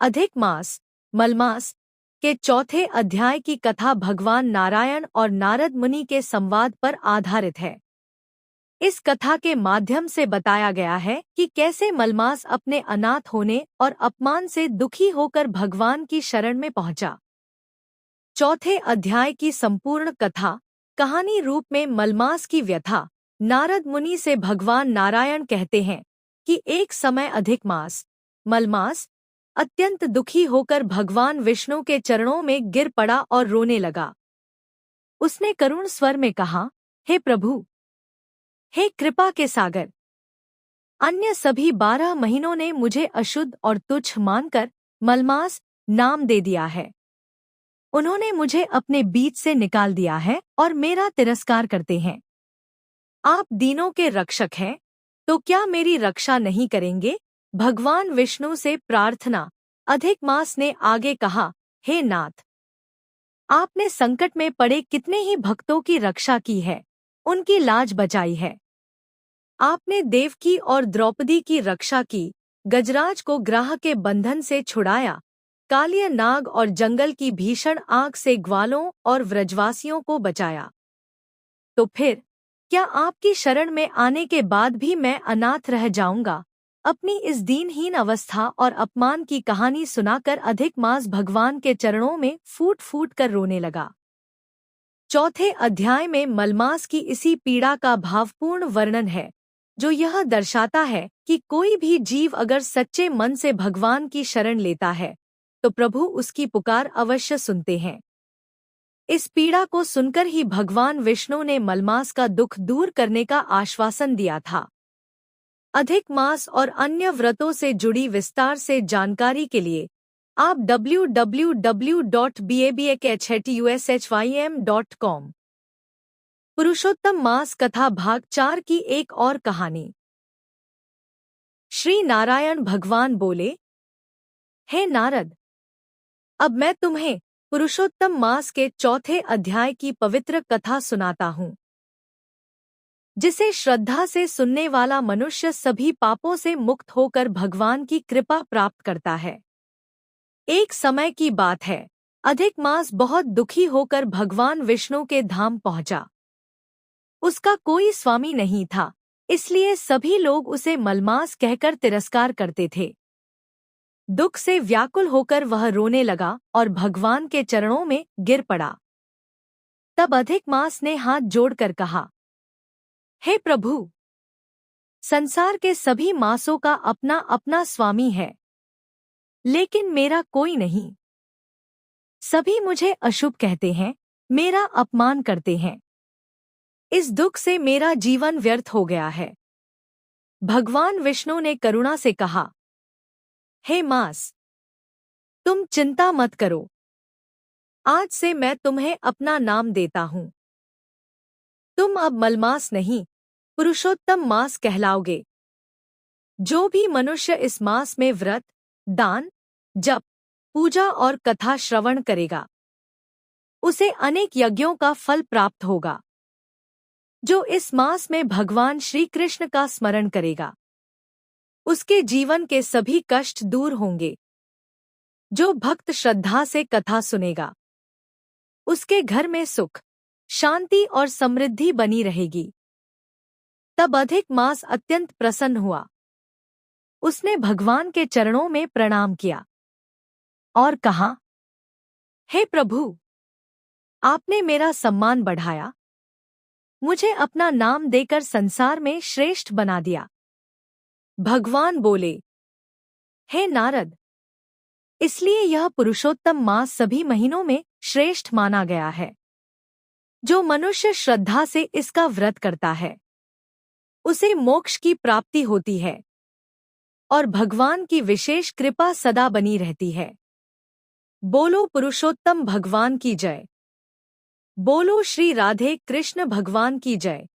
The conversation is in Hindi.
अधिक मास मलमास के चौथे अध्याय की कथा भगवान नारायण और नारद मुनि के संवाद पर आधारित है। इस कथा के माध्यम से बताया गया है कि कैसे मलमास अपने अनाथ होने और अपमान से दुखी होकर भगवान की शरण में पहुंचा। चौथे अध्याय की संपूर्ण कथा कहानी रूप में मलमास की व्यथा नारद मुनि से भगवान नारायण कहते हैं कि एक समय अधिक मास मलमास अत्यंत दुखी होकर भगवान विष्णु के चरणों में गिर पड़ा और रोने लगा। उसने करुण स्वर में कहा, हे प्रभु, हे कृपा के सागर, अन्य सभी 12 महीनों ने मुझे अशुद्ध और तुच्छ मानकर मलमास नाम दे दिया है। उन्होंने मुझे अपने बीच से निकाल दिया है और मेरा तिरस्कार करते हैं। आप दीनों के रक्षक हैं, तो क्या मेरी रक्षा नहीं करेंगे? भगवान विष्णु से प्रार्थना। अधिक मास ने आगे कहा, हे नाथ, आपने संकट में पड़े कितने ही भक्तों की रक्षा की है, उनकी लाज बचाई है। आपने देवकी और द्रौपदी की रक्षा की, गजराज को ग्राह के बंधन से छुड़ाया, कालिय नाग और जंगल की भीषण आग से ग्वालों और व्रजवासियों को बचाया। तो फिर क्या आपकी शरण में आने के बाद भी मैं अनाथ रह जाऊंगा? अपनी इस दीनहीन अवस्था और अपमान की कहानी सुनाकर अधिक मास भगवान के चरणों में फूट फूट कर रोने लगा। चौथे अध्याय में मलमास की इसी पीड़ा का भावपूर्ण वर्णन है, जो यह दर्शाता है कि कोई भी जीव अगर सच्चे मन से भगवान की शरण लेता है तो प्रभु उसकी पुकार अवश्य सुनते हैं। इस पीड़ा को सुनकर ही भगवान विष्णु ने मलमास का दुख दूर करने का आश्वासन दिया था। अधिक मास और अन्य व्रतों से जुड़ी विस्तार से जानकारी के लिए आप www.babkhshym.com पुरुषोत्तम मास कथा भाग 4 की एक और कहानी। श्री नारायण भगवान बोले, हे नारद, अब मैं तुम्हें पुरुषोत्तम मास के चौथे अध्याय की पवित्र कथा सुनाता हूँ, जिसे श्रद्धा से सुनने वाला मनुष्य सभी पापों से मुक्त होकर भगवान की कृपा प्राप्त करता है। एक समय की बात है, अधिक मास बहुत दुखी होकर भगवान विष्णु के धाम पहुंचा। उसका कोई स्वामी नहीं था, इसलिए सभी लोग उसे मलमास कहकर तिरस्कार करते थे। दुख से व्याकुल होकर वह रोने लगा और भगवान के चरणों में गिर पड़ा। तब अधिक मास ने हाथ जोड़कर कहा, हे प्रभु, संसार के सभी मासों का अपना अपना स्वामी है, लेकिन मेरा कोई नहीं। सभी मुझे अशुभ कहते हैं, मेरा अपमान करते हैं। इस दुख से मेरा जीवन व्यर्थ हो गया है। भगवान विष्णु ने करुणा से कहा, हे मास, तुम चिंता मत करो। आज से मैं तुम्हें अपना नाम देता हूँ। तुम अब मलमास नहीं, पुरुषोत्तम मास कहलाओगे। जो भी मनुष्य इस मास में व्रत, दान, जप, पूजा और कथा श्रवण करेगा, उसे अनेक यज्ञों का फल प्राप्त होगा। जो इस मास में भगवान श्री कृष्ण का स्मरण करेगा, उसके जीवन के सभी कष्ट दूर होंगे। जो भक्त श्रद्धा से कथा सुनेगा, उसके घर में सुख, शांति और समृद्धि बनी रहेगी। तब अधिक मास अत्यंत प्रसन्न हुआ। उसने भगवान के चरणों में प्रणाम किया और कहा, हे प्रभु, आपने मेरा सम्मान बढ़ाया, मुझे अपना नाम देकर संसार में श्रेष्ठ बना दिया। भगवान बोले, हे नारद, इसलिए यह पुरुषोत्तम मास सभी महीनों में श्रेष्ठ माना गया है। जो मनुष्य श्रद्धा से इसका व्रत करता है, उसे मोक्ष की प्राप्ति होती है और भगवान की विशेष कृपा सदा बनी रहती है। बोलो पुरुषोत्तम भगवान की जय। बोलो श्री राधे कृष्ण भगवान की जय।